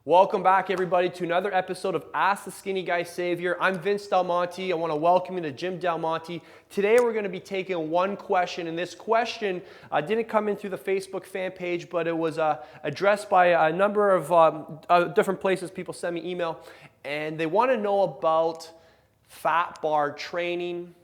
Welcome back, everybody, to another episode of Ask the Skinny Guy Savior. I'm Vince Del Monte. I want to welcome you to Gym Del Monte. Today, we're going to be taking one question, and this question didn't come in through the Facebook fan page, but it was addressed by a number of different places. People send me email, and they want to know about fat bar training,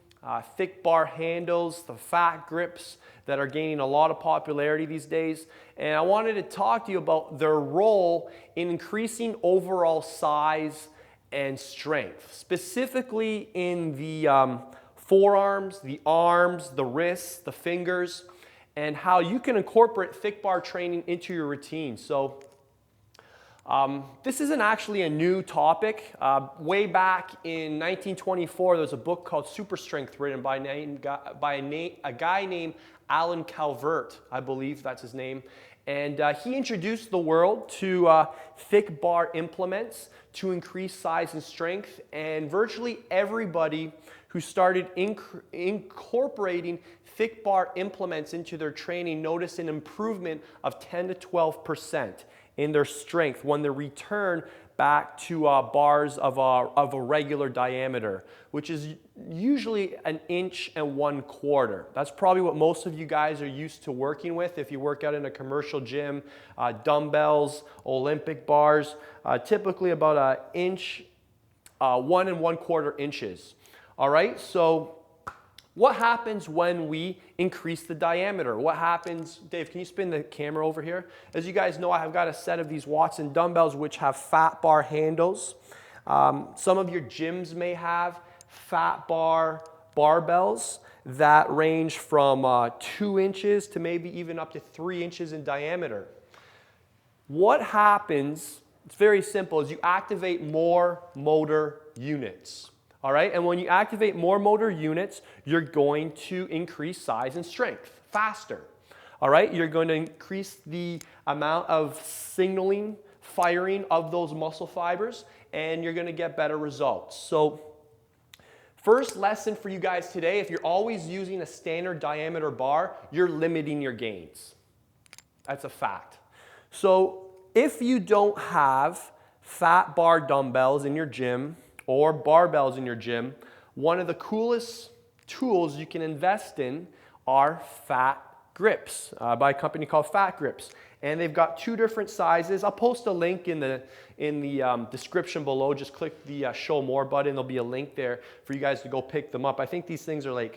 thick bar handles, the fat grips that are gaining a lot of popularity these days. And I wanted to talk to you about their role in increasing overall size and strength, specifically in the forearms, the arms, the wrists, the fingers, and how you can incorporate thick bar training into your routine. So this isn't actually a new topic. Way back in 1924, there was a book called Super Strength written by a guy named Alan Calvert, I believe that's his name. And he introduced the world to thick bar implements to increase size and strength. And virtually everybody who started incorporating thick bar implements into their training noticed an improvement of 10 to 12% in their strength when they return back to bars of a regular diameter, which is usually 1.25 inches. That's probably what most of you guys are used to working with if you work out in a commercial gym. Dumbbells, Olympic bars, typically about 1.25 inches. All right, so what happens when we increase the diameter? What happens, Dave, can you spin the camera over here? As you guys know, I have got a set of these Watson dumbbells which have fat bar handles. Some of your gyms may have fat bar barbells that range from 2 inches to maybe even up to 3 inches in diameter. What happens, it's very simple, is you activate more motor units. All right, and when you activate more motor units, you're going to increase size and strength faster. All right, you're going to increase the amount of signaling, firing of those muscle fibers, and you're going to get better results. So, first lesson for you guys today, if you're always using a standard diameter bar, you're limiting your gains. That's a fact. So, if you don't have fat bar dumbbells in your gym, or barbells in your gym, one of the coolest tools you can invest in are fat grips by a company called Fat-Gips. And they've got 2 different sizes. I'll post a link in the description below. Just click the show more button. There'll be a link there for you guys to go pick them up. I think these things are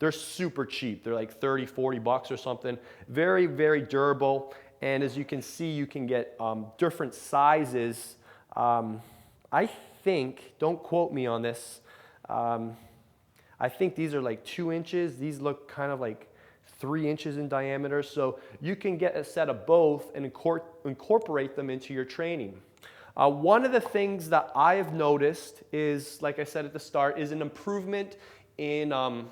they're super cheap. They're like 30, 40 bucks or something. Very, very durable. And as you can see, you can get different sizes. I think, don't quote me on this, I think these are like 2 inches. These look kind of like 3 inches in diameter. So you can get a set of both and incorporate them into your training. One of the things that I have noticed is, like I said at the start, is an improvement in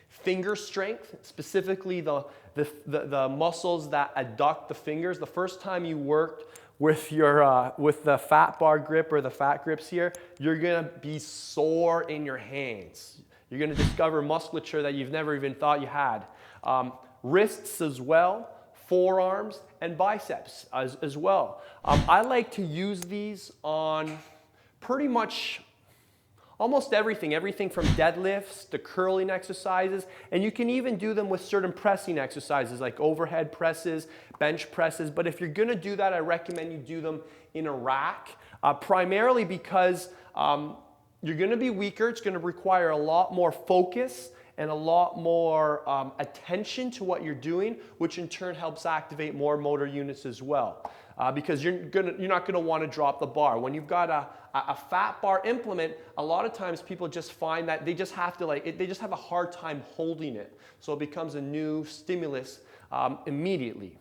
finger strength, specifically the muscles that adduct the fingers. The first time you worked with the fat bar grip or the fat grips here, you're gonna be sore in your hands. You're gonna discover musculature that you've never even thought you had. Wrists as well, forearms, and biceps as well. I like to use these on pretty much almost everything from deadlifts to curling exercises, and you can even do them with certain pressing exercises like overhead presses, bench presses. But if you're gonna do that, I recommend you do them in a rack, primarily because you're gonna be weaker. It's gonna require a lot more focus and a lot more attention to what you're doing, which in turn helps activate more motor units as well. Because you're not gonna wanna drop the bar. When you've got a fat bar implement, a lot of times people just find that they just have a hard time holding it. So it becomes a new stimulus immediately.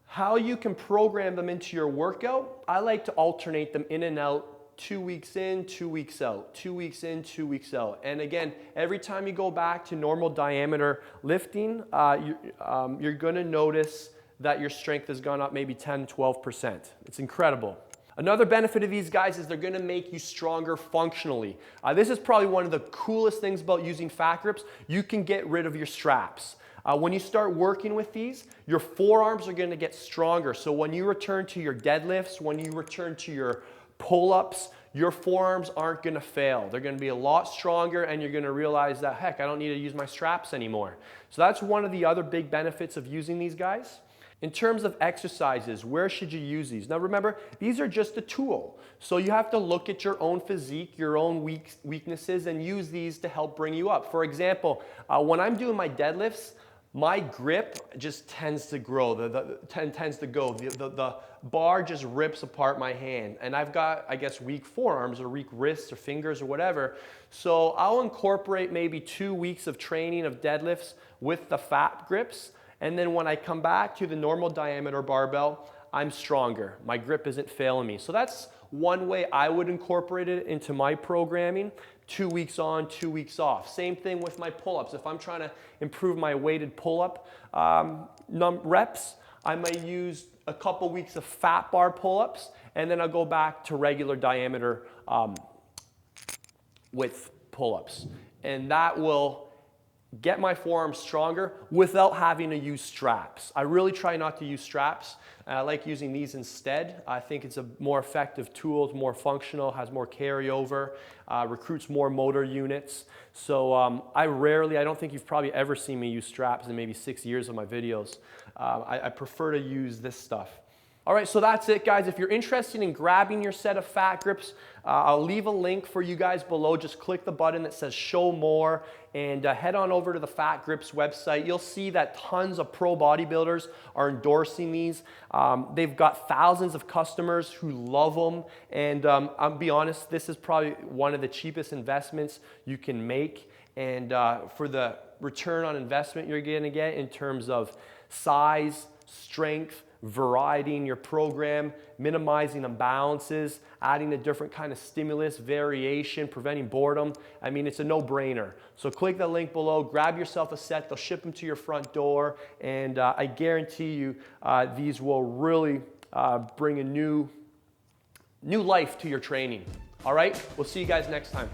How you can program them into your workout, I like to alternate them in and out, 2 weeks in, 2 weeks out, 2 weeks in, 2 weeks out. And again, every time you go back to normal diameter lifting, you're gonna notice that your strength has gone up maybe 10, 12%. It's incredible. Another benefit of these guys is they're gonna make you stronger functionally. This is probably one of the coolest things about using fat grips. You can get rid of your straps. When you start working with these, your forearms are going to get stronger. So when you return to your deadlifts, when you return to your pull-ups, your forearms aren't going to fail. They're going to be a lot stronger, and you're going to realize that, heck, I don't need to use my straps anymore. So that's one of the other big benefits of using these guys. In terms of exercises, where should you use these? Now remember, these are just a tool. So you have to look at your own physique, your own weaknesses, and use these to help bring you up. For example, when I'm doing my deadlifts, my grip just tends to grow, the bar just rips apart my hand. And I've got, I guess, weak forearms or weak wrists or fingers or whatever. So I'll incorporate maybe 2 weeks of training of deadlifts with the fat grips. And then when I come back to the normal diameter barbell, I'm stronger. My grip isn't failing me. So that's one way I would incorporate it into my programming. 2 weeks on, 2 weeks off. Same thing with my pull-ups. If I'm trying to improve my weighted pull-up reps, I might use a couple weeks of fat bar pull-ups, and then I'll go back to regular diameter with pull-ups. And that will get my forearms stronger without having to use straps. I really try not to use straps. I like using these instead. I think it's a more effective tool, it's more functional, has more carryover, recruits more motor units. So I don't think you've probably ever seen me use straps in maybe 6 years of my videos. I prefer to use this stuff. All right, so that's it, guys. If you're interested in grabbing your set of fat grips, I'll leave a link for you guys below. Just click the button that says show more and head on over to the Fat Grips website. You'll see that tons of pro bodybuilders are endorsing these. They've got thousands of customers who love them. And I'll be honest, this is probably one of the cheapest investments you can make. And for the return on investment you're going to get in terms of size, strength, variety in your program, minimizing imbalances, adding a different kind of stimulus, variation, preventing boredom. I mean, it's a no-brainer. So click the link below, grab yourself a set, they'll ship them to your front door, and I guarantee you these will really bring a new life to your training. All right, we'll see you guys next time.